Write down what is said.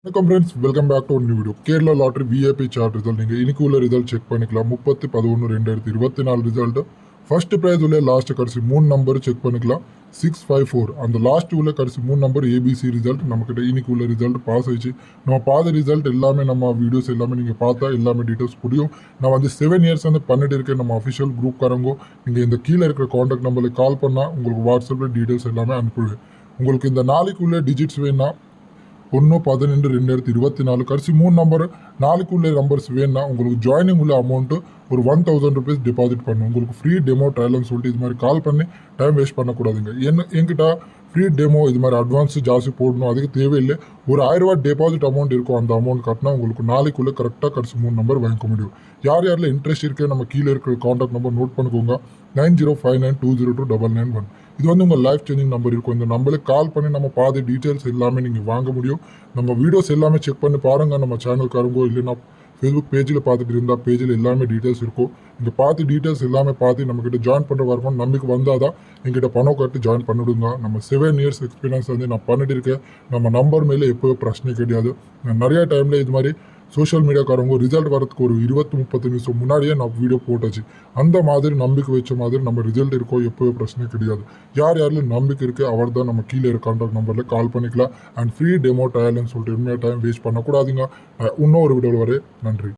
வணக்கம் friends, welcome back to ஒரு new video. Kerala lottery VIP chart result நீங்கள் இன்னைக்கு உள்ள ரிசல்ட் செக் பண்ணிக்கலாம். 30/11/2024 ரிசல்ட். ஃபர்ஸ்ட் ப்ரைஸ் உள்ள லாஸ்ட் கடைசி 3 நம்பர் செக் பண்ணிக்கலாம். 654 அந்த லாஸ்ட் உள்ள கடைசி 3 நம்பர் ஏபிசி ரிசல்ட் நம்மக்கிட்ட இன்னைக்கு உள்ள ரிசல்ட் பாஸ் ஆயிடுச்சு. நம்ம பார்த்த ரிசல்ட் எல்லாமே நம்ம வீடியோஸ் எல்லாமே நீங்கள் பார்த்தா எல்லாமே டீட்டெயில்ஸ் புரியும். நான் வந்து 7 இயர்ஸ் வந்து பண்ணிட்டு இருக்கேன். நம்ம அஃபிஷியல் குரூப்காரங்க நீங்கள் இந்த கீழே இருக்கிற காண்டாக்ட் நம்பருக்கு கால் பண்ணால் உங்களுக்கு வாட்ஸ்அப்பில் டீட்டெயில்ஸ் எல்லாமே அனுப்பிடுவேன். உங்களுக்கு இந்த நாளைக்கு உள்ள டிஜிட்ஸ் வேணும்னா 1/12/2024 கடைசி 3 நம்பர் நாளைக்குள்ள நம்பர்ஸ் வேணும்னா உங்களுக்கு ஜாயினிங் உள்ள அமௌண்ட்டு ஒரு 1000 ருபீஸ் டெபாசிட் பண்ணணும். உங்களுக்கு ஃப்ரீ டெமோ ட்ரையல்னு சொல்லிட்டு இது மாதிரி கால் பண்ணி டைம் வேஸ்ட் பண்ணக்கூடாதுங்க. என்கிட்ட ஃப்ரீ டெமோ இது மாதிரி அட்வான்ஸ் ஜாஸ்தி போடணும் அதுக்கு தேவையில்லை. ஒரு 1000 ரூபா டெபாசிட் அமௌண்ட் இருக்கும். அந்த அமௌண்ட் கட்டினா உங்களுக்கு நாளைக்குள்ளே கரெக்டாக கடைசி 3 நம்பர் வாங்கிக்க முடியும். யாரில் இன்ட்ரெஸ்ட் இருக்குது நம்ம கீழே இருக்கிற காண்டாக்ட் நம்பர் நோட் பண்ணிக்கோங்க. 9059202991. இது வந்து உங்கள் லைஃப் சேஞ்சிங் நம்பர் இருக்கும். இந்த நம்பருக்கு கால் பண்ணி நம்ம பாதி டீட்டெயில்ஸ் எல்லாமே நீங்கள் வாங்க முடியும். நம்ம வீடியோஸ் எல்லாமே செக் பண்ணி பாருங்கள். நம்ம சேனல்காரங்கோ இல்லைன்னா ஃபேஸ்புக் பேஜில் பார்த்துட்டு இருந்தால் பேஜில் எல்லாமே டீட்டெயில்ஸ் இருக்கும். இங்கே பார்த்து டீட்டெயில்ஸ் எல்லாமே பார்த்து நம்மக்கிட்ட ஜாயின் பண்ணுற வரணும். நம்பிக்கை வந்தால் தான் எங்கிட்ட பணம் கட்டி ஜாயின் பண்ணிவிடுங்க. நம்ம 7 இயர்ஸ் எக்ஸ்பீரியன்ஸ் வந்து நான் பண்ணிட்டு இருக்கேன். நம்ம நம்பர் மேலே எப்போவும் பிரச்சனை கிடையாது. நான் நிறையா டைமில் இது மாதிரி சோஷியல் மீடியாக்காரங்க ரிசல்ட் வரதுக்கு ஒரு 20-30 நிமிஷம் முன்னாடியே நான் வீடியோ போட்டாச்சு. அந்த மாதிரி நம்பிக்கை வச்ச மாதிரி நம்ம ரிசல்ட் இருக்கோ எப்போவே பிரச்சனை கிடையாது. யாரில் நம்பிக்கை இருக்குது அவர் தான் நம்ம கீழே இருக்க கான்டாக்ட் நம்பரில் கால் பண்ணிக்கலாம். அண்ட் ஃப்ரீ டெமோ ட்ரையல்னு சொல்லிட்டு இனிமேல் டைம் வேஸ்ட் பண்ணக்கூடாதுங்க. இன்னொரு வீடியோவில் வரேன். நன்றி.